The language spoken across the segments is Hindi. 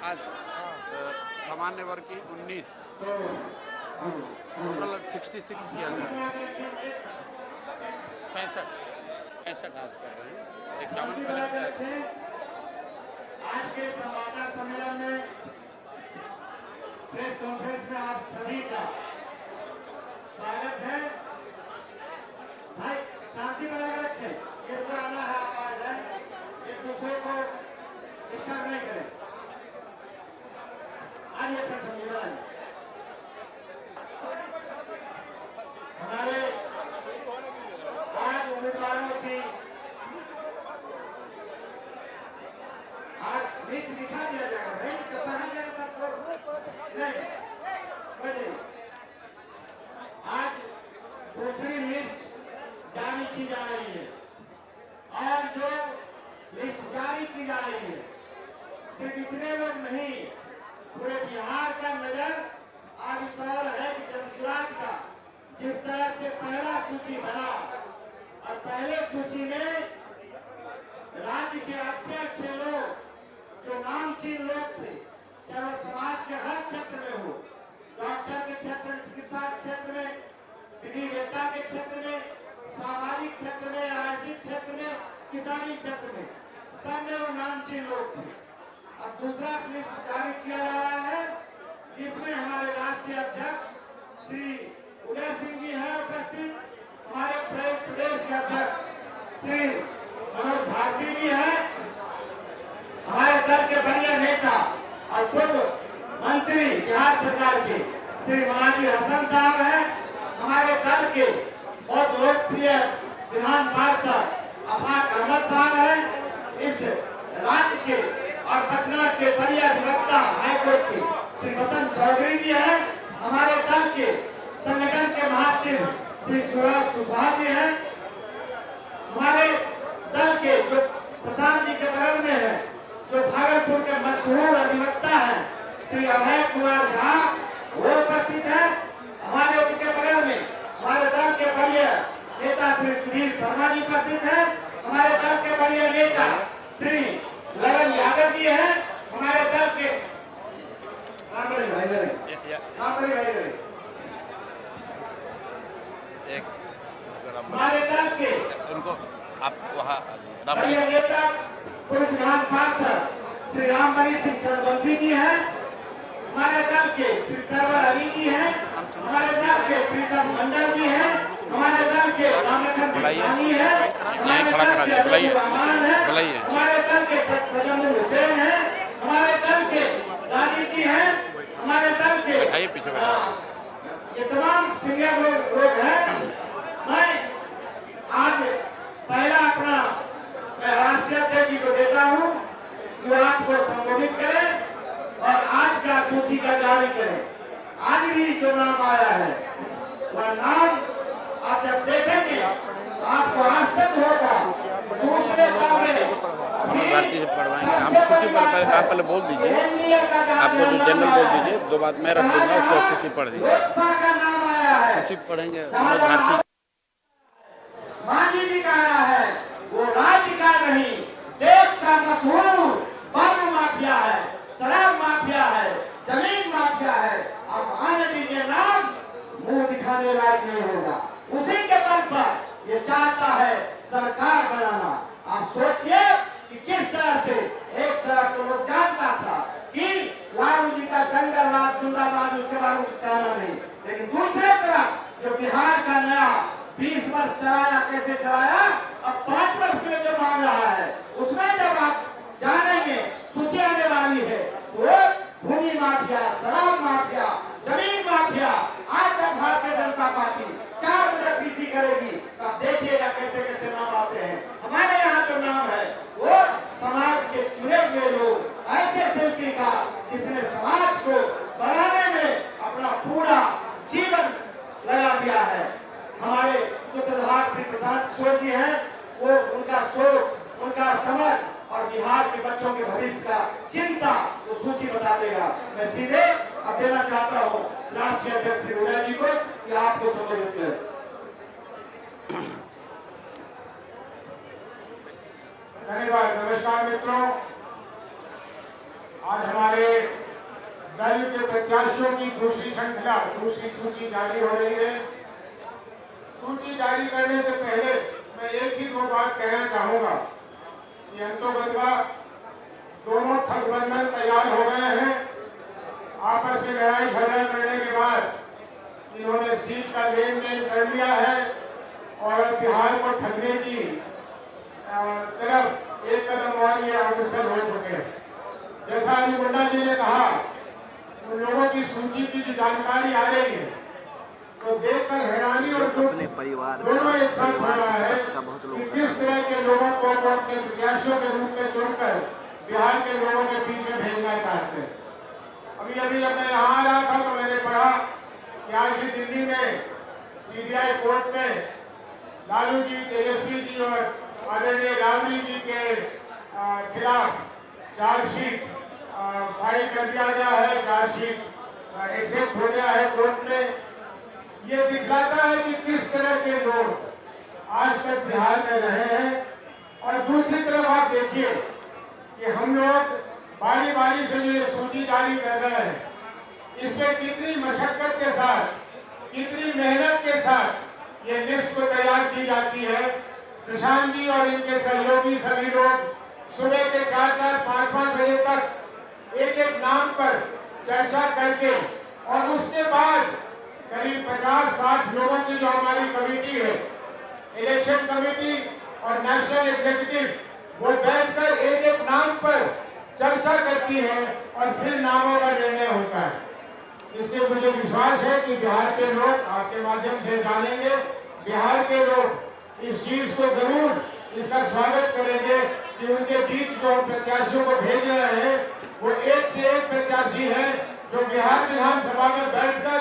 आज सामान्य वर्ग की 19, टोटल 66 के अंदर 65 आज कर रहे हैं। 51 आज के संवाददाता सम्मेलन में प्रेस कॉन्फ्रेंस में आप सभी का स्वागत है। भाई शांति बनाए रखें, ये पुराना है आवाज है, एक दूसरे को डिस्टर्ब नहीं करें। आज ये सम्मेलन हमारे आज उम्मीदवारों की आज लिस्ट दिखा दिया जाएगा। भाई कहा जाएगा तो नहीं, आज दूसरी लिस्ट जारी की जा रही है और जो लिस्ट जारी की जा रही है सिर्फ इतने लोग नहीं, पूरे बिहार का नजर आज इस ओर है कि जनसुराज का जिस तरह से पहला सूची बना और पहले सूची में राज्य के अच्छे अच्छे लोग जो नामचीन लोग थे, चाहे वो समाज के हर क्षेत्र में हो, डॉक्टर के क्षेत्र में, चिकित्सा के क्षेत्र में, विधिवेत्ता के क्षेत्र में, सामाजिक क्षेत्र में, राजनीतिक क्षेत्र में, किसानी क्षेत्र में, सब में वो नामचीन लोग थे। अब दूसरा लिस्ट जारी किया जा रहा है जिसमें हमारे राष्ट्रीय अध्यक्ष श्री उदय सिंह जी हैं उपस्थित, हमारे प्रदेश के अध्यक्ष श्री मनोज भारती जी हैं, हमारे दल के बढ़िया नेता और पूर्व मंत्री बिहार सरकार के श्री मुनाजिर हसन साहब हैं, हमारे दल के बहुत लोकप्रिय विधान पार्षद अफाक अहमद साहब हैं, इस राज्य के और पटना के बढ़िया अधिवक्ता हाईकोर्ट के श्री बसंत चौधरी जी हैं, हमारे दल के संगठन के महासचिव श्री सुभाष कुशवाहा जी हैं, हमारे दल के जो प्रशांत जी के बगल में है, जो भागलपुर के मशहूर अधिवक्ता हैं श्री अभय कुमार झा, वो उपस्थित है। हमारे उनके बगल में हमारे दल के बढ़िया नेता श्री सुधीर शर्मा जी उपस्थित है, हमारे दल के बढ़िया नेता श्री ललन यादव जी हैं, हमारे दल के हमारे दल के उनको आप वहाँ नेता पूर्व विधान पार्षद श्री रामबली सिंह चरबंसी जी हैं, हमारे दल के श्री सरवर अली जी हैं, हमारे दल के प्रीतम मंडल जी हैं, हमारे दल के रामेश्वर सिंह हैं, हमारे दल के अब्दुल रहमान हैं, हमारे दल के तजम्मुल हुसैन हैं, हमारे दल के राजीव जी हैं, हमारे दल के ये तमाम सीनियर लोग हैं। मैं आज पहला अपना राष्ट्रीय अध्यक्ष जी को देता हूँ कि वो आपको संबोधित करें और आज का सूची का जारी करें। आज भी जो नाम आया है वह नाम आप जब देखेंगे तो आपको आश्चर्य होगा। दूसरे दल में भारती से पढ़वाएंगे, हम सूची पढ़ आप पहले बोल दीजिए, आपको जो जनरल बोल दीजिए, 2 बात मैं रख दूंगा, उसको सूची पढ़ दीजिए, का नाम आया है, सूची पढ़ेंगे। भारती मांझी जी का आया है, वो राज्य का नहीं देश का मशहूर बालू माफिया है, शराब माफिया है, जमीन माफिया है। अब आने दीजिए नाम, मुंह दिखाने लायक नहीं होगा। उसी के बल पर ये चाहता है सरकार बनाना। आप सोचिए कि किस तरह से एक तरफ तो लोग जानता था कि लालू जी का जंगलवाद गुंडाबाद, उसके बारे में कहना नहीं, लेकिन दूसरे तरफ जो बिहार का नया 20 वर्ष चलाया, कैसे चलाया, अब 5 वर्ष में जो मांग रहा है उसमें जब आप जानेंगे सूची आने वाली है तो भूमि माफिया, शराब माफिया, जमीन माफिया, आज तक भारतीय जनता पार्टी 4 बजे पीसी करेगी, तब देखिएगा कैसे कैसे नाम आते हैं। हमारे यहाँ जो नाम है वो समाज के चुने हुए लोग, ऐसे शिल्पीकार जिसने समाज को बनाने में अपना पूरा जीवन लगा दिया है। हमारे सूत्रधार श्री प्रशांत किशोर जी हैं, वो उनका सोच, उनका समझ और बिहार के बच्चों के भविष्य का चिंता वो सूची बता देगा। मैं सीधे अब देना चाहता हूँ राष्ट्रीय अध्यक्ष श्री उदय जी को कि आपको संबोधित करें। धन्यवाद। नमस्कार मित्रों, आज हमारे दल के प्रत्याशियों की दूसरी श्रृंखला, दूसरी सूची जारी हो रही है। सूची जारी करने से पहले मैं एक ही दो बात कहना चाहूंगा कि अंतोगत्वा दोनों ठगबंधन तैयार हो गए हैं। आपस में लड़ाई झगड़ा करने के बाद इन्होंने सीट का लेन देन कर लिया है और बिहार को ठगने की तरफ एक कदम और ये अग्रसर हो चुके हैं। जैसा अभी मुंडा जी ने कहा, उन लोगों की सूची की जो जानकारी आ रही है तो देखकर हैरानी और दुख दोनों एक साथ हो रहा है कि किस तरह के लोगों को अपने प्रत्याशियों के रूप में चुनकर बिहार के लोगों के बीच में भेजना चाहते हैं। अभी अभी जब मैं यहाँ आ रहा था तो मैंने पढ़ा कि आज भी दिल्ली में सीबीआई कोर्ट में लालू जी, तेजस्वी जी और आदरणीय राबड़ी जी के खिलाफ चार्जशीट फाइल कर दिया गया है। चार्जशीट एक्सेप्ट हो गया है कोर्ट में। ये दिखाता है कि किस तरह के लोग आज तक बिहार में रहे हैं। और दूसरी तरफ आप देखिए कि हम लोग बारी बारी से ये सूची जारी कर रहे हैं, इसमें कितनी मशक्कत के साथ, कितनी मेहनत के साथ ये लिस्ट को तैयार की जाती है। प्रशांत जी और इनके सहयोगी सभी लोग सुबह के 4-4, 5-5 बजे तक एक एक नाम पर चर्चा करके और उसके बाद करीब 50-60 लोगों की जो हमारी कमेटी है, इलेक्शन कमेटी और नेशनल एग्जीक्यूटिव, वो बैठकर एक एक नाम पर चर्चा करती है और फिर नामों का निर्णय होता है। इससे मुझे विश्वास है कि बिहार के लोग आपके माध्यम से जानेंगे, बिहार के लोग इस चीज को जरूर इसका स्वागत करेंगे कि उनके बीच जो हम प्रत्याशियों को भेज रहे हैं वो एक से एक प्रत्याशी है जो बिहार विधानसभा में बैठकर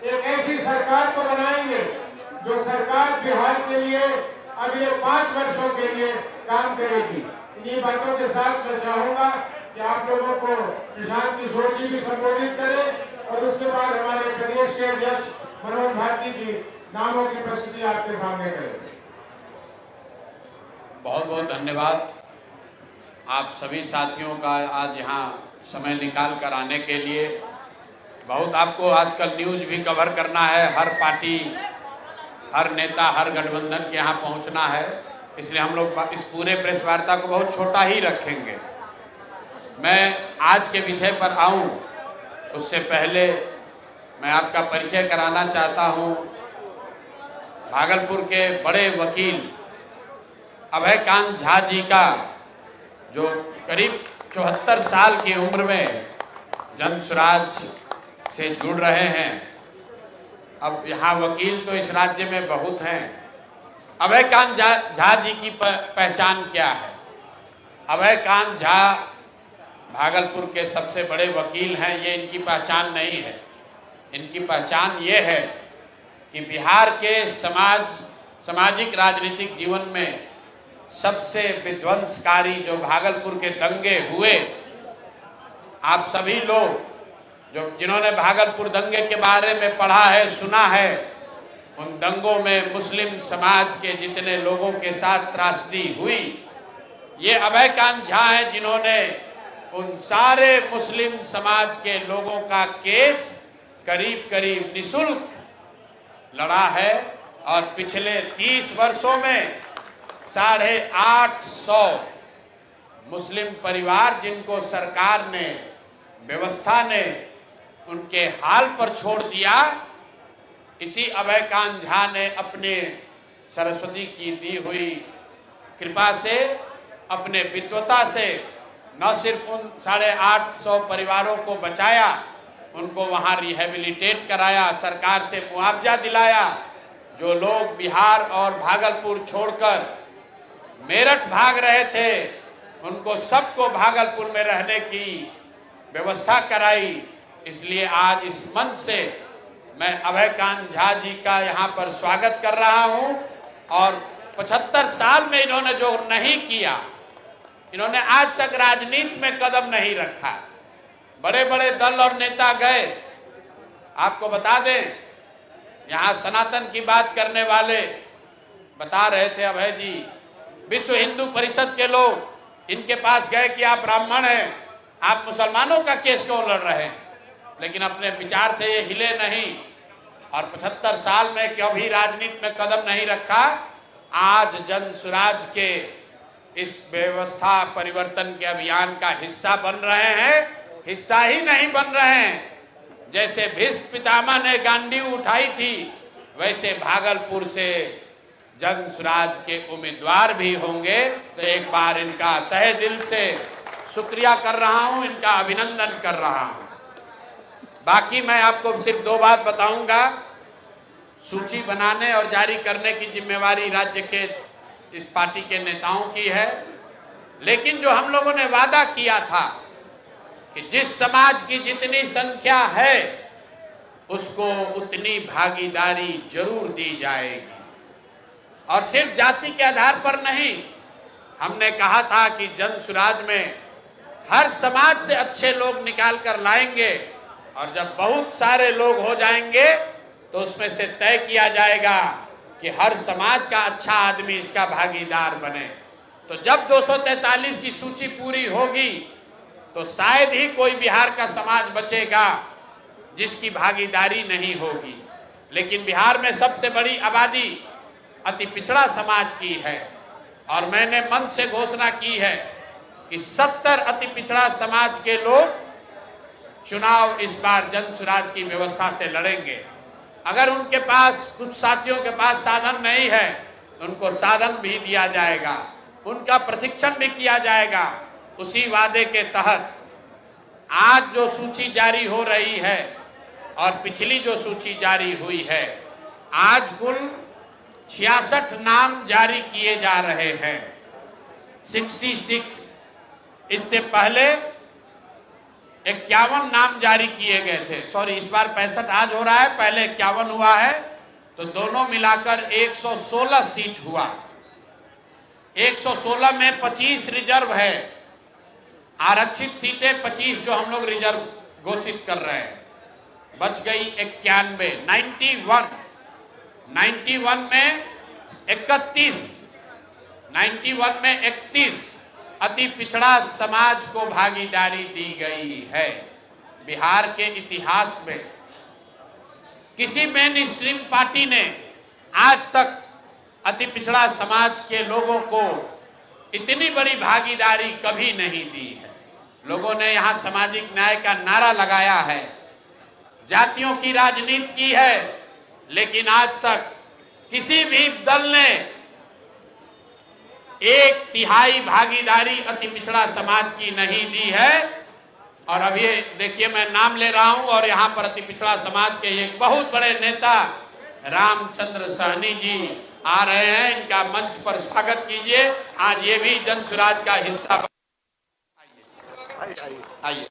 एक ऐसी सरकार को बनाएंगे जो सरकार बिहार के लिए अगले 5 वर्षों के लिए काम करेगी। इन्हीं बातों के साथ मैं चाहूंगा कि आप लोगों को प्रशांत किशोर जी भी संबोधित करें और उसके बाद हमारे प्रदेश के अध्यक्ष मनोज भारती जी नामों की प्रस्तुति आपके सामने करें। बहुत बहुत धन्यवाद आप सभी साथियों का आज यहाँ समय निकाल कर आने के लिए। बहुत आपको आजकल न्यूज भी कवर करना है, हर पार्टी, हर नेता, हर गठबंधन के यहाँ पहुँचना है, इसलिए हम लोग इस पूरे प्रेस वार्ता को बहुत छोटा ही रखेंगे। मैं आज के विषय पर आऊं उससे पहले मैं आपका परिचय कराना चाहता हूं। भागलपुर के बड़े वकील अभयकांत झा जी का, जो करीब 74 साल की उम्र में जन स्वराज से जुड़ रहे हैं। अब यहाँ वकील तो इस राज्य में बहुत हैं। अभयकांत झा जी की पहचान क्या है? अभयकांत झा भागलपुर के सबसे बड़े वकील हैं, ये इनकी पहचान नहीं है। इनकी पहचान ये है कि बिहार के सामाजिक राजनीतिक जीवन में सबसे विध्वंसकारी जो भागलपुर के दंगे हुए, आप सभी लोग जिन्होंने भागलपुर दंगे के बारे में पढ़ा है, सुना है, उन दंगों में मुस्लिम समाज के जितने लोगों के साथ त्रासदी हुई, ये अभयकांत झा हैं जिन्होंने उन सारे मुस्लिम समाज के लोगों का केस करीब करीब निःशुल्क लड़ा है। और पिछले 30 वर्षों में 850 मुस्लिम परिवार जिनको सरकार ने, व्यवस्था ने उनके हाल पर छोड़ दिया, इसी अभयकांत झा ने अपने सरस्वती की दी हुई कृपा से, अपने विद्वता से न सिर्फ उन 850 परिवारों को बचाया, उनको वहां रिहेबिलिटेट कराया, सरकार से मुआवजा दिलाया। जो लोग बिहार और भागलपुर छोड़कर मेरठ भाग रहे थे, उनको सबको भागलपुर में रहने की व्यवस्था कराई। इसलिए आज इस मंच से मैं अभयकांत झा जी का यहाँ पर स्वागत कर रहा हूँ। और 75 साल में इन्होंने जो नहीं किया, इन्होंने आज तक राजनीति में कदम नहीं रखा। बड़े बड़े दल और नेता गए, आपको बता दें, यहाँ सनातन की बात करने वाले बता रहे थे अभय जी, विश्व हिंदू परिषद के लोग इनके पास गए कि आप ब्राह्मण हैं, आप मुसलमानों का केस क्यों लड़ रहे हैं? लेकिन अपने विचार से ये हिले नहीं और 75 साल में कभी राजनीति में कदम नहीं रखा। आज जन सुराज के इस व्यवस्था परिवर्तन के अभियान का हिस्सा बन रहे हैं। हिस्सा ही नहीं बन रहे हैं, जैसे भीष्म पितामह ने गांडी उठाई थी, वैसे भागलपुर से जन सुराज के उम्मीदवार भी होंगे। तो एक बार इनका तहे दिल से शुक्रिया कर रहा हूं, इनका अभिनंदन कर रहा हूं। बाकी मैं आपको सिर्फ 2 बात बताऊंगा। सूची बनाने और जारी करने की जिम्मेवारी राज्य के इस पार्टी के नेताओं की है, लेकिन जो हम लोगों ने वादा किया था कि जिस समाज की जितनी संख्या है उसको उतनी भागीदारी जरूर दी जाएगी, और सिर्फ जाति के आधार पर नहीं। हमने कहा था कि जन सुराज में हर समाज से अच्छे लोग निकाल कर लाएंगे, और जब बहुत सारे लोग हो जाएंगे तो उसमें से तय किया जाएगा कि हर समाज का अच्छा आदमी इसका भागीदार बने। तो जब 243 की सूची पूरी होगी तो शायद ही कोई बिहार का समाज बचेगा जिसकी भागीदारी नहीं होगी। लेकिन बिहार में सबसे बड़ी आबादी अति पिछड़ा समाज की है, और मैंने मंच से घोषणा की है कि 70 अति पिछड़ा समाज के लोग चुनाव इस बार जन सुराज की व्यवस्था से लड़ेंगे। अगर उनके पास, कुछ साथियों के पास साधन नहीं है, उनको साधन भी दिया जाएगा, उनका प्रशिक्षण भी किया जाएगा। उसी वादे के तहत आज जो सूची जारी हो रही है और पिछली जो सूची जारी हुई है, आज कुल 66 नाम जारी किए जा रहे हैं, 66। इससे पहले 51 नाम जारी किए गए थे। सॉरी, इस बार 65 आज हो रहा है, पहले 51 हुआ है, तो दोनों मिलाकर 116 सीट हुआ। 116 में 25 रिजर्व है, आरक्षित सीटें 25 जो हम लोग रिजर्व घोषित कर रहे हैं। बच गई 91, 91 में 31, 91 में 31 अति पिछड़ा समाज को भागीदारी दी गई है। बिहार के इतिहास में किसी मेन स्ट्रीम पार्टी ने आज तक अति पिछड़ा समाज के लोगों को इतनी बड़ी भागीदारी कभी नहीं दी है। लोगों ने यहाँ सामाजिक न्याय का नारा लगाया है, जातियों की राजनीति की है, लेकिन आज तक किसी भी दल ने 1/3 भागीदारी अति पिछड़ा समाज की नहीं दी है। और अब ये देखिए, मैं नाम ले रहा हूं, और यहाँ पर अति पिछड़ा समाज के एक बहुत बड़े नेता रामचंद्र सहनी जी आ रहे हैं। इनका मंच पर स्वागत कीजिए। आज ये भी जन सुराज का हिस्सा। आइए,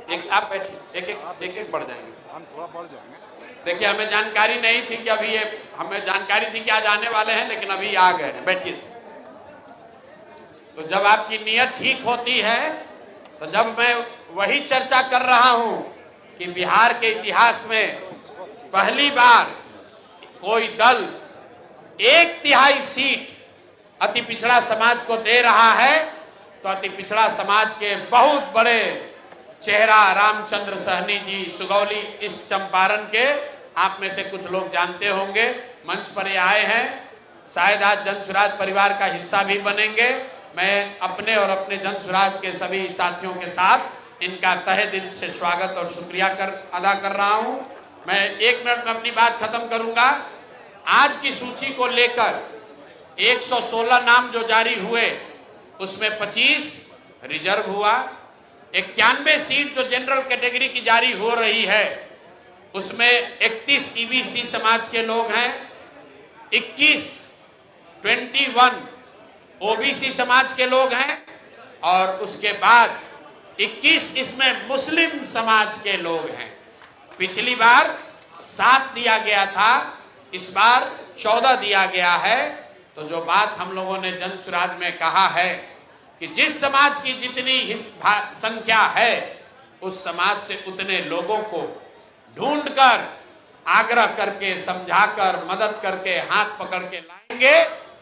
एक आप बैठिए, एक बढ़ जाएंगे, हम थोड़ा बढ़ जाएंगे। देखिए, हमें जानकारी नहीं थी कि अभी ये, हमें जानकारी थी कि आज आने वाले हैं, लेकिन अभी आ गए हैं। बैठिए। तो जब आपकी नीयत ठीक होती है, तो जब मैं वही चर्चा कर रहा हूं कि बिहार के इतिहास में पहली बार कोई दल 1/3 सीट अति पिछड़ा समाज को दे रहा है, तो अति पिछड़ा समाज के बहुत बड़े चेहरा रामचंद्र सहनी जी, सुगौली ईस्ट चंपारण के, आप में से कुछ लोग जानते होंगे, मंच पर ये आए हैं। शायद आज जन सुराज परिवार का हिस्सा भी बनेंगे। मैं अपने और अपने जन सुराज के सभी साथियों के साथ इनका तहे दिल से स्वागत और शुक्रिया अदा कर रहा हूं। मैं 1 मिनट में अपनी बात खत्म करूंगा। आज की सूची को लेकर 116 नाम जो जारी हुए, उसमें 25 रिजर्व हुआ, 91 सीट जो जनरल कैटेगरी की जारी हो रही है, उसमें 31 ईबीसी समाज के लोग हैं, 21 ओबीसी समाज के लोग हैं, और उसके बाद 21 इसमें मुस्लिम समाज के लोग हैं। पिछली बार 7 दिया गया था, इस बार 14 दिया गया है। तो जो बात हम लोगों ने जन सुराज में कहा है कि जिस समाज की जितनी संख्या है, उस समाज से उतने लोगों को ढूंढकर, आग्रह करके, समझाकर, मदद करके, हाथ पकड़ के लाएंगे,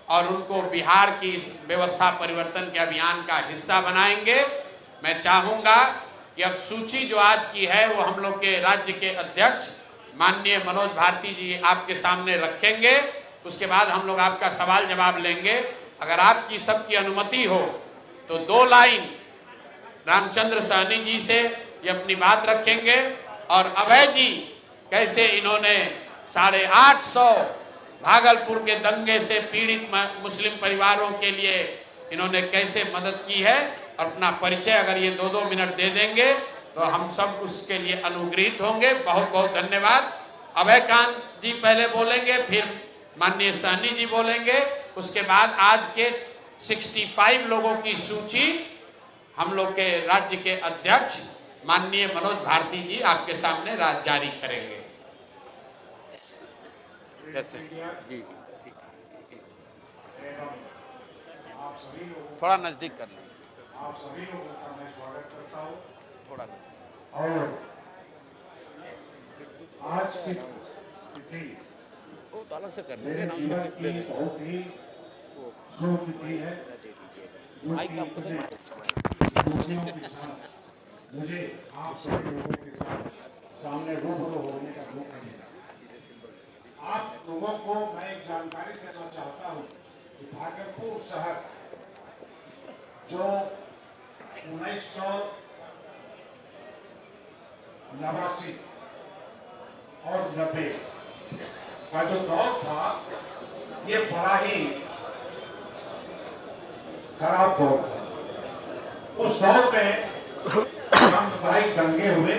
और उनको बिहार की इस व्यवस्था परिवर्तन के अभियान का हिस्सा बनाएंगे। मैं चाहूँगा कि अब सूची जो आज की है वो हम लोग के राज्य के अध्यक्ष माननीय मनोज भारती जी आपके सामने रखेंगे। उसके बाद हम लोग आपका सवाल जवाब लेंगे। अगर आपकी सबकी अनुमति हो तो 2 लाइन रामचंद्र सहनी जी से ये अपनी बात रखेंगे और अभय जी कैसे इन्होंने 850 भागलपुर के दंगे से पीड़ित मुस्लिम परिवारों के लिए इन्होंने कैसे मदद की है और अपना परिचय अगर ये 2-2 मिनट दे देंगे तो हम सब उसके लिए अनुग्रहित होंगे। बहुत बहुत धन्यवाद। अभय कांत जी पहले बोलेंगे, फिर माननीय सहनी जी बोलेंगे। उसके बाद आज के 65 लोगों की सूची हम लोग के राज्य के अध्यक्ष माननीय मनोज भारती जी आपके सामने जारी करेंगे। कैसे जी ठीक आप सभी लोगों थोड़ा नजदीक कर लें। आप सभी लोगों का मैं स्वागत करता हूँ। थोड़ा और आज की तिथि तो अलग से कर मेरे जीवन की बहुत ही शुभ तिथि है, जो कि के साथ मुझे आप सभी लोगों के साथ सामने रूबरू होने का मौका मिला। आप लोगों को मैं एक जानकारी देना चाहता हूँ कि भागलपुर शहर जो 1989 और 90 का जो दौर था, ये बड़ा ही खराब दौर था। उस दौर में सांप्रदायिक दंगे हुए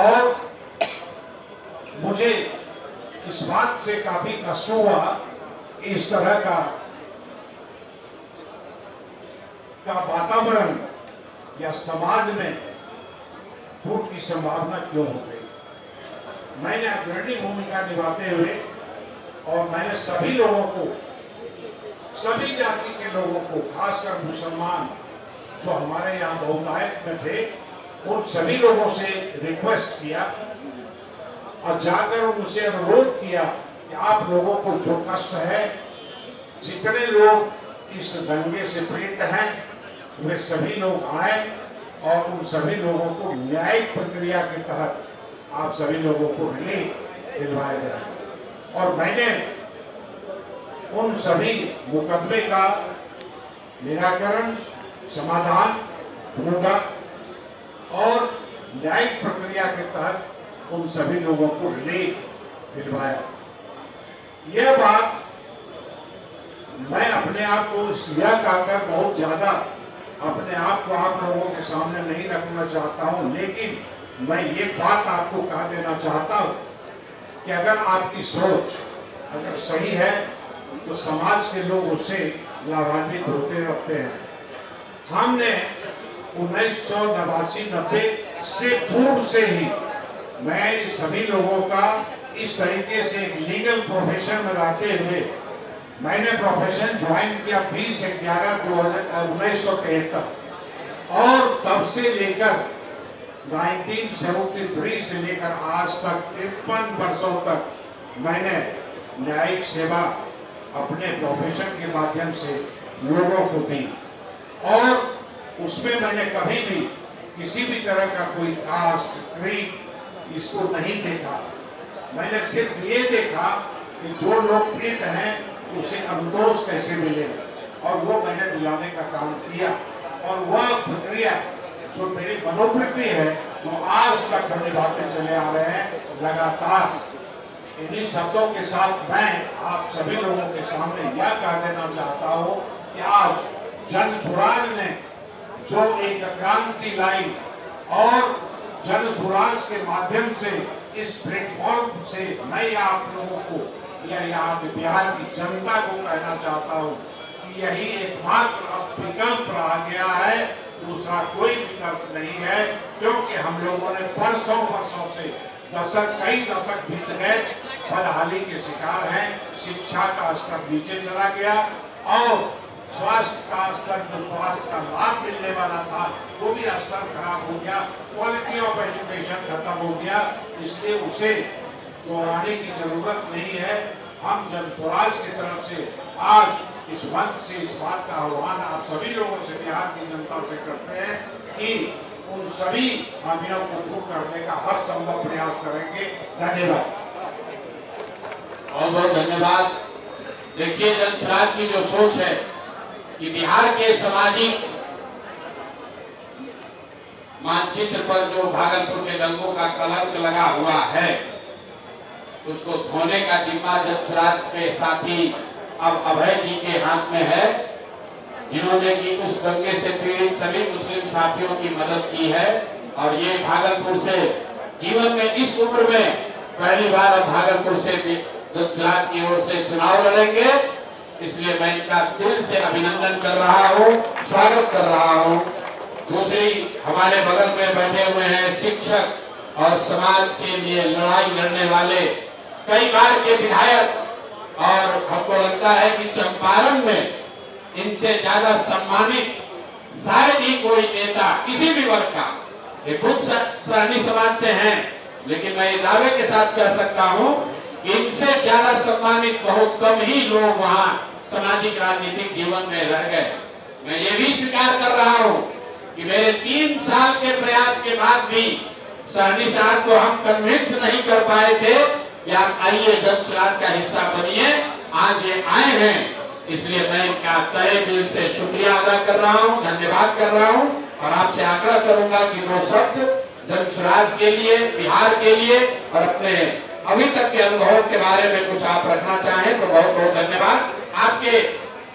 और मुझे इस बात से काफी कष्ट हुआ कि इस तरह का वातावरण या समाज में फूट की संभावना क्यों हो गई। मैंने अग्रणी भूमिका निभाते हुए और मैंने सभी लोगों को, सभी जाति के लोगों को, खासकर मुसलमान जो हमारे यहाँ बहुतायत में थे, उन सभी लोगों से रिक्वेस्ट किया और जाकर उनसे अनुरोध किया कि आप लोगों को जो कष्ट है, जितने लोग इस दंगे से पीड़ित हैं, वे सभी लोग आए और उन सभी लोगों को न्यायिक प्रक्रिया के तहत आप सभी लोगों को रिलीफ दिलवाया जाए। और मैंने उन सभी मुकदमे का निराकरण, समाधान ढूंढा और न्यायिक प्रक्रिया के तहत उन सभी लोगों को रिलीफ दिलवाया। यह बात मैं अपने आप को यह कहकर बहुत ज्यादा अपने आप को आप लोगों के सामने नहीं रखना चाहता हूं, लेकिन मैं ये बात आपको कह देना चाहता हूं कि अगर आपकी सोच अगर सही है तो समाज के लोग उससे लाभान्वित होते रहते हैं। हमने 1989-90 से पूर्व से ही मैं सभी लोगों का इस तरीके से लीगल प्रोफेशन में रहते हुए मैंने प्रोफेशन ज्वाइन किया 20/11/1973 और तब से लेकर 1973 से लेकर आज तक 53 वर्षों तक मैंने न्यायिक सेवा अपने प्रोफेशन के माध्यम से लोगों को दी और उसमें मैंने कभी भी किसी भी तरह का कोई कास्ट, क्रीड इसको नहीं देखा। मैंने सिर्फ ये देखा कि जो लोग पीड़ित हैं उसे अनुतोष कैसे मिले और वो मैंने दिलाने का काम किया और वह प्रक्रिया जो मेरी मनोवृत्ति है वो आज तक हम निभाते चले आ रहे हैं लगातार। इन्हीं शब्दों के साथ मैं आप सभी लोगों के सामने यह कह देना चाहता हूँ कि आज जन सुराज ने जो एक क्रांति लाई और जन सुराज के माध्यम से इस प्लेटफॉर्म से मैं आप लोगों को या यहाँ बिहार की जनता को कहना चाहता हूँ कि यही एकमात्र विकल्प रह गया है, दूसरा कोई विकल्प नहीं है, क्योंकि हम लोगों ने वर्षों से कई दशक बीत गए, बदहाली के शिकार हैं। शिक्षा का स्तर नीचे चला गया और स्वास्थ्य का स्तर, जो स्वास्थ्य का लाभ मिलने वाला था, वो भी स्तर खराब हो गया। क्वालिटी ऑफ एजुकेशन खत्म हो गया, इसलिए उसे दोहराने की जरूरत नहीं है। हम जन स्वराज की तरफ से आज इस मंच से इस बात का आह्वान आप सभी लोगों से, बिहार की जनता से करते हैं कि उन सभी खामियों को दूर करने का हर संभव प्रयास करेंगे। धन्यवाद। बहुत बहुत धन्यवाद। देखिए, जन स्वराज की जो सोच है कि बिहार के सामाजिक मानचित्र पर जो भागलपुर के दंगों का कलंक लगा हुआ है, उसको धोने का जिम्मा जन स्वराज के साथी अब अभय जी के हाथ में है, जिन्होंने कि उस दंगे से पीड़ित सभी मुस्लिम साथियों की मदद की है। और ये भागलपुर से जीवन में इस उम्र में पहली बार अब भागलपुर से जन स्वराज की ओर से चुनाव लड़ेंगे, इसलिए मैं इनका दिल से अभिनंदन कर रहा हूँ, स्वागत कर रहा हूँ। दूसरी हमारे बगल में बैठे हुए हैं शिक्षक और समाज के लिए लड़ाई लड़ने वाले कई बार के विधायक, और हमको लगता है कि चंपारण में इनसे ज्यादा सम्मानित शायद ही कोई नेता किसी भी वर्ग का, ये खुद सहनी समाज से हैं, लेकिन मैं दावे के साथ कह सकता हूं कि इनसे ज्यादा सम्मानित बहुत कम ही लोग वहां सामाजिक राजनीतिक जीवन में रह गए। मैं ये भी स्वीकार कर रहा हूं कि मेरे 3 साल के प्रयास के बाद भी सहनी साहब को हम कन्विंस नहीं कर पाए थे कि आप आइए जन स्वराज का हिस्सा बनिए। आज ये आए हैं, इसलिए मैं इनका तहे दिल से शुक्रिया अदा कर रहा हूं, धन्यवाद कर रहा हूं। और आपसे आग्रह करूंगा कि 2 शब्द जन स्वराज के लिए, बिहार के लिए और अपने अभी तक के अनुभव के बारे में कुछ आप रखना चाहें तो बहुत बहुत धन्यवाद। आपके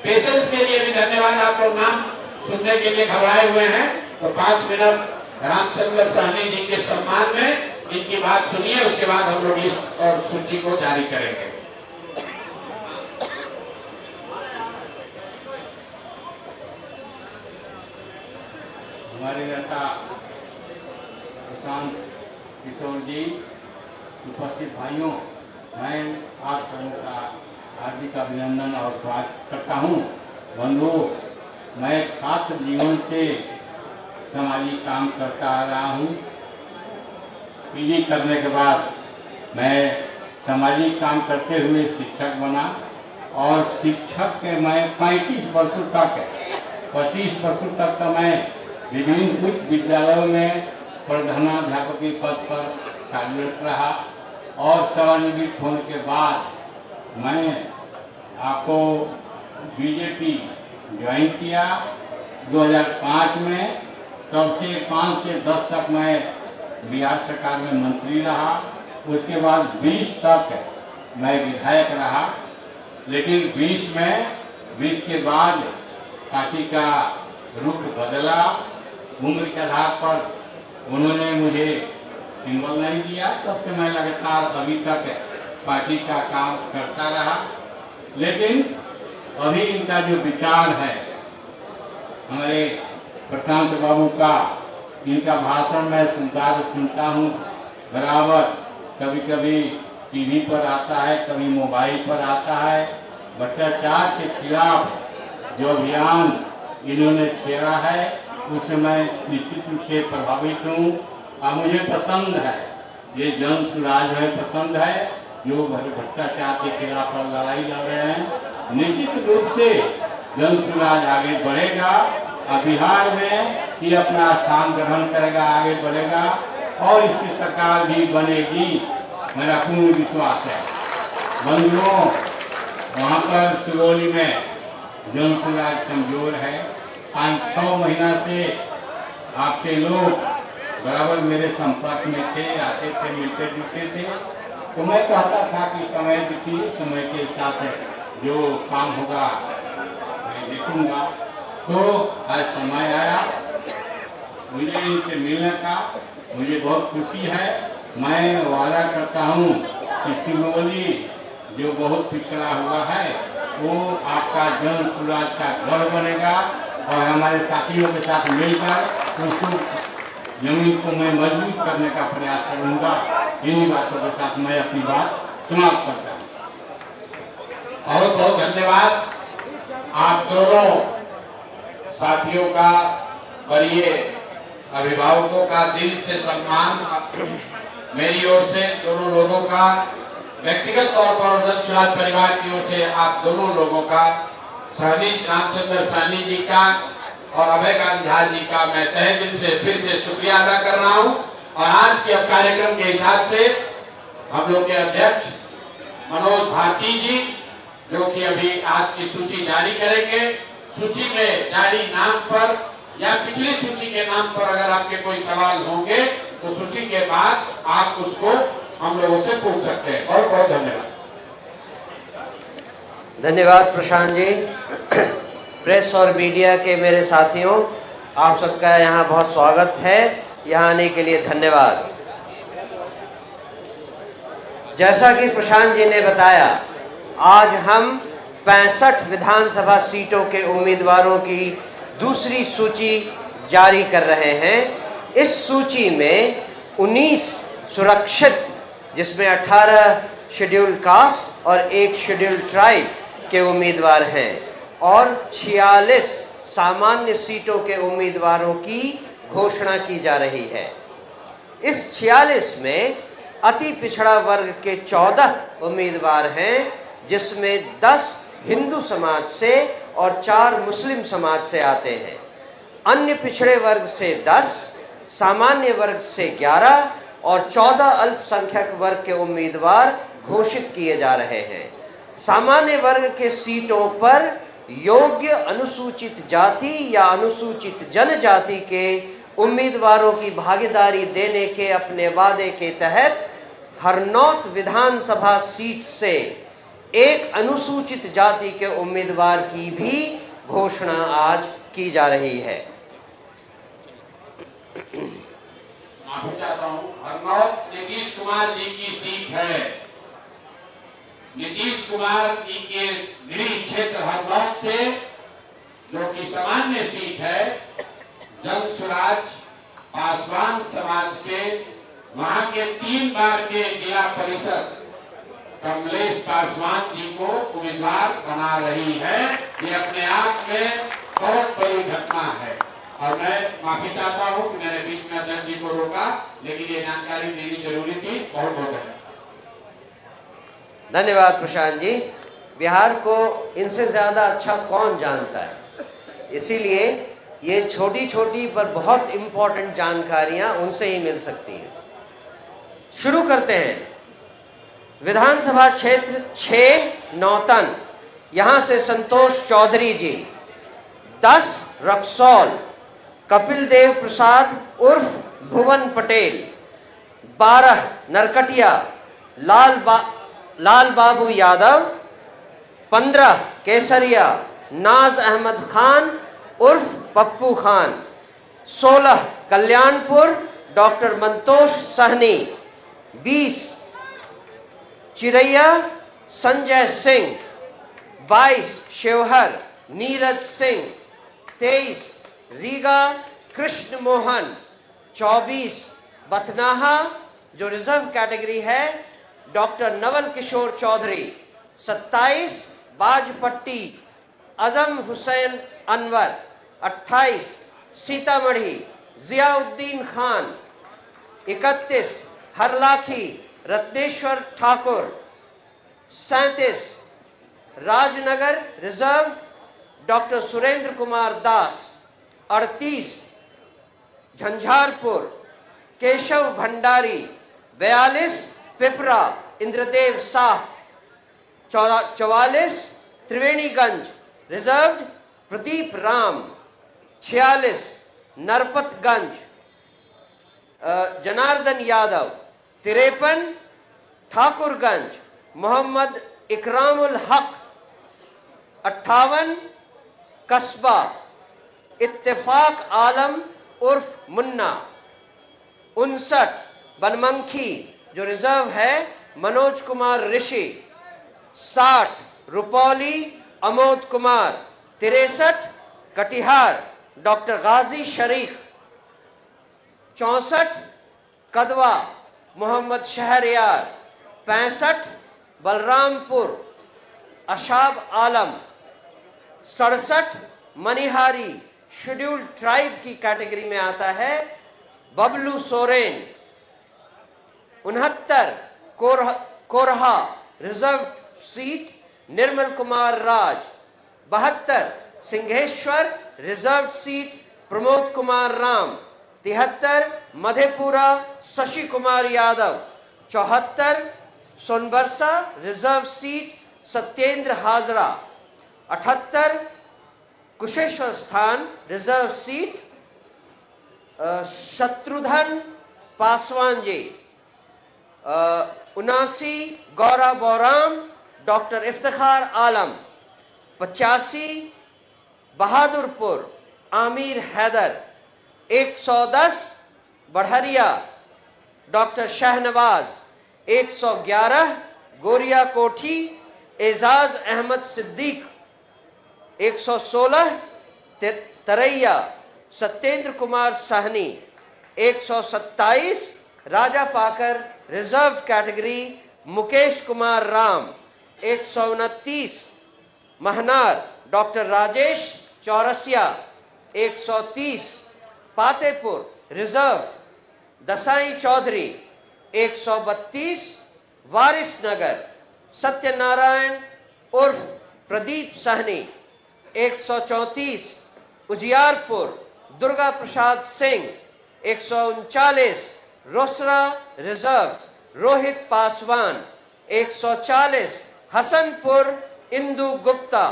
पेशेंस के लिए भी धन्यवाद। आप लोग नाम सुनने के लिए घबराए हुए हैं, तो 5 मिनट रामचंद्र सहनी जी के सम्मान में इनकी बात सुनिए, उसके बाद हम लोग लिस्ट और सूची को जारी करेंगे। हमारे नेता प्रशांत किशोर जी, उपस्थित भाइयों, मैं आप सबों का हार्दिक अभिनंदन और स्वागत करता हूँ। बंधुओं, मैं छात्र जीवन से सामाजिक काम करता आ रहा हूँ। पीजी करने के बाद मैं सामाजिक काम करते हुए शिक्षक बना और शिक्षक के मैं 35 वर्षों तक 25 वर्षों तक तो मैं विभिन्न उच्च विद्यालयों में प्रधानाध्यापक के पद पर कार्यरत रहा और सेवानिवृत्त होने के बाद मैं आपको बीजेपी ज्वाइन किया 2005 में। तब से 5 से 10 तक मैं बिहार सरकार में मंत्री रहा, उसके बाद 20 तक मैं विधायक रहा। लेकिन 20 के बाद पार्टी का रुख बदला। उम्र के आधार पर उन्होंने मुझे सिंबल नहीं दिया, तब से मैं लगातार अभी तक पार्टी का काम करता रहा। लेकिन अभी इनका जो विचार है, हमारे प्रशांत बाबू का, इनका भाषण मैं सुनता हूँ बराबर। कभी कभी टीवी पर आता है, कभी मोबाइल पर आता है। भ्रष्टाचार के खिलाफ जो अभियान इन्होंने छेड़ा है, उससे मैं निश्चित रूप से प्रभावित हूँ और मुझे पसंद है, ये जन स्वराज है, पसंद है जो भ्रष्टाचार के खिलाफ लड़ाई लड़ रहे हैं। निश्चित रूप से जन स्वराज आगे बढ़ेगा और बिहार में ये अपना स्थान ग्रहण करेगा, आगे बढ़ेगा और इसकी सरकार भी बनेगी, मेरा पूर्ण विश्वास है। बंधुओं, वहाँ पर सिरोली में जन स्वराज कमजोर है। 5-6 महीना से आपके लोग बराबर मेरे संपर्क में थे, आते थे, मिलते जुलते थे। तो मैं कहता था कि समय बीती, समय के साथ जो काम होगा मैं देखूंगा। तो आज समय आया मुझे इनसे मिलने का, मुझे बहुत खुशी है। मैं वादा करता हूँ कि सिरोली जो बहुत पिछड़ा हुआ है वो आपका जन स्वराज का घर बनेगा और हमारे साथियों के साथ मिलकर उसको जमीन को मैं मजबूत करने का प्रयास करूंगा। इन्हीं बातों के साथ मैं अपनी बात समाप्त करता हूँ। बहुत बहुत धन्यवाद आप दोनों साथियों का, वरीय अभिभावकों का दिल से सम्मान मेरी ओर से दोनों लोगों का। व्यक्तिगत तौर पर और दक्षराज परिवार की ओर से आप दोनों लोगों का, सहनी रामचंद्र सहनी जी का और अभय कांत झा जी का मैं तहे दिल से फिर से शुक्रिया अदा कर रहा हूं। और आज के अब कार्यक्रम के हिसाब से हम लोग के अध्यक्ष मनोज भारती जी, जो कि अभी आज की सूची जारी करेंगे, सूची में जारी नाम पर या पिछली सूची के नाम पर अगर आपके कोई सवाल होंगे तो सूची के बाद आप उसको हम लोगों से पूछ सकते हैं। बहुत बहुत धन्यवाद। धन्यवाद प्रशांत जी। प्रेस और मीडिया के मेरे साथियों, आप सबका यहाँ बहुत स्वागत है। यहाँ आने के लिए धन्यवाद। जैसा कि प्रशांत जी ने बताया, आज हम 65 विधानसभा सीटों के उम्मीदवारों की दूसरी सूची जारी कर रहे हैं। इस सूची में 19 सुरक्षित, जिसमें 18 शेड्यूल कास्ट और 1 शेड्यूल ट्राइब के उम्मीदवार हैं और 46 सामान्य सीटों के उम्मीदवारों की घोषणा की जा रही है। इस 46 में अति पिछड़ा वर्ग के 14 उम्मीदवार हैं, जिसमें 10 हिंदू समाज से और 4 मुस्लिम समाज से आते हैं। अन्य पिछड़े वर्ग से 10, सामान्य वर्ग से 11 और 14 अल्पसंख्यक वर्ग के उम्मीदवार घोषित किए जा रहे हैं। सामान्य वर्ग के सीटों पर योग्य अनुसूचित जाति या अनुसूचित जनजाति के उम्मीदवारों की भागीदारी देने के अपने वादे के तहत हरनौत विधानसभा सीट से एक अनुसूचित जाति के उम्मीदवार की भी घोषणा आज की जा रही है। माफी चाहता हूँ, हरनौत नीतीश कुमार जी की सीट है। नीतीश कुमार जी के गृह क्षेत्र हरनौत से, जो कि सामान्य सीट है, जन स्वराज पासवान समाज के वहां के 3 बार के जिला परिषद कमलेश पासवान जी को उम्मीदवार बना रही है। ये अपने आप में बहुत बड़ी घटना है और मैं माफी चाहता हूँ कि मैंने बीच में अध्यक्ष जी को रोका, लेकिन ये जानकारी देनी जरूरी थी। बहुत बहुत धन्यवाद। धन्यवाद प्रशांत जी। बिहार को इनसे ज्यादा अच्छा कौन जानता है, इसीलिए ये छोटी छोटी पर बहुत इंपॉर्टेंट जानकारियां उनसे ही मिल सकती हैं। शुरू करते हैं। विधानसभा क्षेत्र 6 नौतन, यहां से संतोष चौधरी जी। 10 रक्सौल, कपिल देव प्रसाद उर्फ भुवन पटेल। 12 नरकटिया, लाल बाबू यादव। 15 केसरिया, नाज अहमद खान उर्फ पप्पू खान। 16 कल्याणपुर, डॉक्टर मंतोष सहनी। 20 चिरैया, संजय सिंह। 22 शिवहर, नीरज सिंह। 23 रीगा, कृष्ण मोहन। 24 बथनाहा, जो रिजर्व कैटेगरी है, डॉक्टर नवल किशोर चौधरी। 27 बाजपट्टी, अजम Hussain Anwar. 28 Sitamarhi, Ziauddin Khan. 31 Harlakhi, Ratneshwar Thakur. 37 Rajnagar reserve, doctor Surendra Kumar Das. 38 Jhanjharpur, Keshav Bhandari. 42 Pipra, Indradev Shah. 44 Triveniganj reserve, Pradeep Ram. 46 Narpatganj, Janardan Yadav. 53 Thakurganj, Mohammad Ikramul हक। 58 कस्बा, इत्तेफाक आलम उर्फ मुन्ना। 59 बनमंखी, जो रिजर्व है, Manoj Kumar Rishi. 60 Rupauli, Amod Kumar. 63 Katihar, doctor Ghazi Sharif. 64 Kadwa, Mohammad Shahryar. 65 Balrampur, Ashab Alam. 67 Manihari, scheduled tribe की कैटेगरी में आता है, Bablu Soren. 69 Korha reserve seat Nirmal Kumar Raj. 72 Singheshwar reserve seat Pramod Kumar Ram. 73 Madhepura Shashi Kumar Yadav. 74 Sonbarsa reserve seat Satyendra Hazra. 78 Kusheshwar Asthan reserve seat Shatrughan Paswan ji. 79 Gaura Boram doctor Iftikhar आलम। 85 बहादुरपुर आमिर हैदर। 110 बढ़रिया डॉक्टर शहनवाज। 111 गोरिया कोठी Ejaz Ahmad Siddique. 116 Taraiya Satyendra Kumar Sahni. 127 Raja Pakar reserve category Mukesh Kumar Ram. 129 Mahnar doctor Rajesh Chaurasia. 130 Patepur reserve Dasai Chaudhary. 132 Waris Nagar Satyanarayan उर्फ Pradeep Sahani. 134 Ujiarpur Durga Prasad Singh. 139 Rosera reserve Rohit Paswan. 140 Hasanpur Indu Gupta.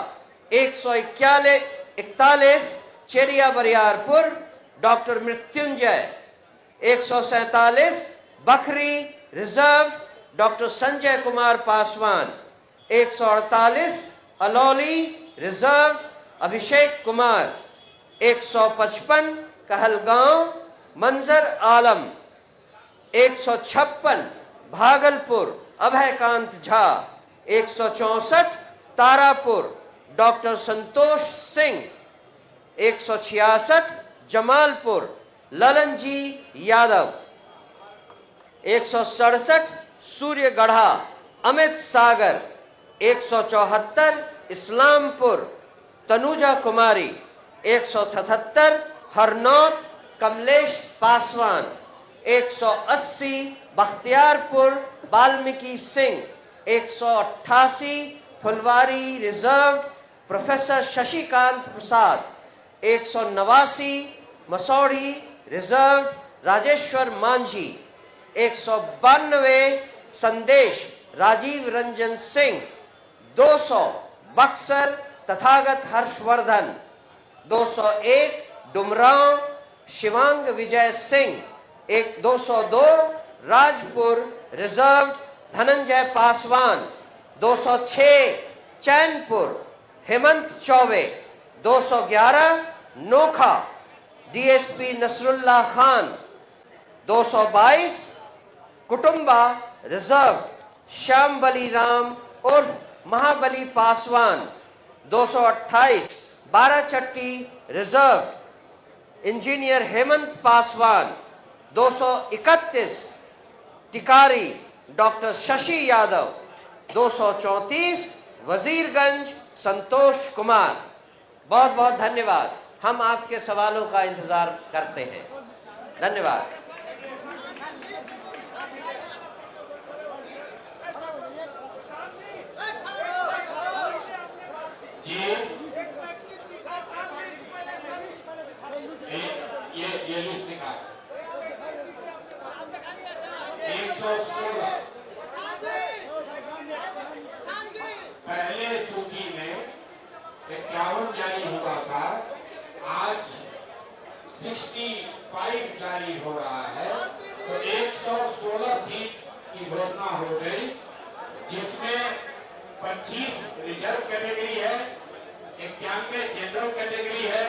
141 Cheria Bariarpur doctor Mrityunjay. 147 Bakhri reserve doctor Sanjay Kumar Paswan. 148 Alauli reserve Abhishek Kumar. 155 Kahalgaon Manjar Alam. 156 Bhagalpur Abhaykant Jha. 164 Tarapur doctor Santosh Singh. 166 Jamalpur Lalan Yadav. 167 Suryagarha Amit Sagar. 174 Islampur Tanuja Kumari. 177 Harnaut Kamlesh Paswan. 180 Bakhtiarpur Valmiki Singh. 188 Phulwari reserve professor Shashikant Prasad. 189 Masaurhi reserve Rajeshwar Manjhi. 192 Sandesh Rajiv Ranjan Singh. 200 Buxar Tathagat Harshvardhan. 201 Dumraon Shivang Vijay Singh. 202 Rajpur reserve Dhananjay Paswan. 206 Chainpur Hemant Choubey. 211 Nokha DSP Nasrullah Khan. 222 Kutumba reserve Shyam Bali Ram उर्फ Mahabali Paswan. 228 Barachatti reserve engineer Hemant Paswan. 231 Tikari doctor Shashi Yadav. 234 Wazirganj Santosh Kumar. बहुत बहुत धन्यवाद। हम आपके सवालों का इंतजार करते हैं। धन्यवाद। ये लिस्ट दिखा 116 पहले सूची में 51 जारी हुआ था। आज 65 जारी हो रहा है, तो 116 सीट की घोषणा हो गई, जिसमें 25 रिजर्व कैटेगरी है, 91 जनरल कैटेगरी है।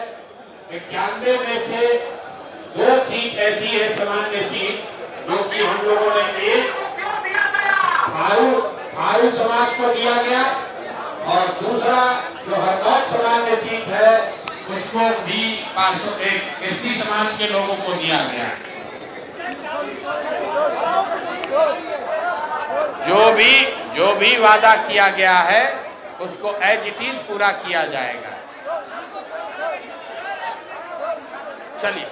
91 में से 2 सीट ऐसी है सामान्य सीट, जो कि हम लोगों ने एक थारू समाज को दिया गया, और दूसरा जो हरनौत सामान्य सीट है उसको भी 501 एससी समाज के लोगों को दिया गया। जो भी वादा किया गया है उसको एज इट इज पूरा किया जाएगा। चलिए।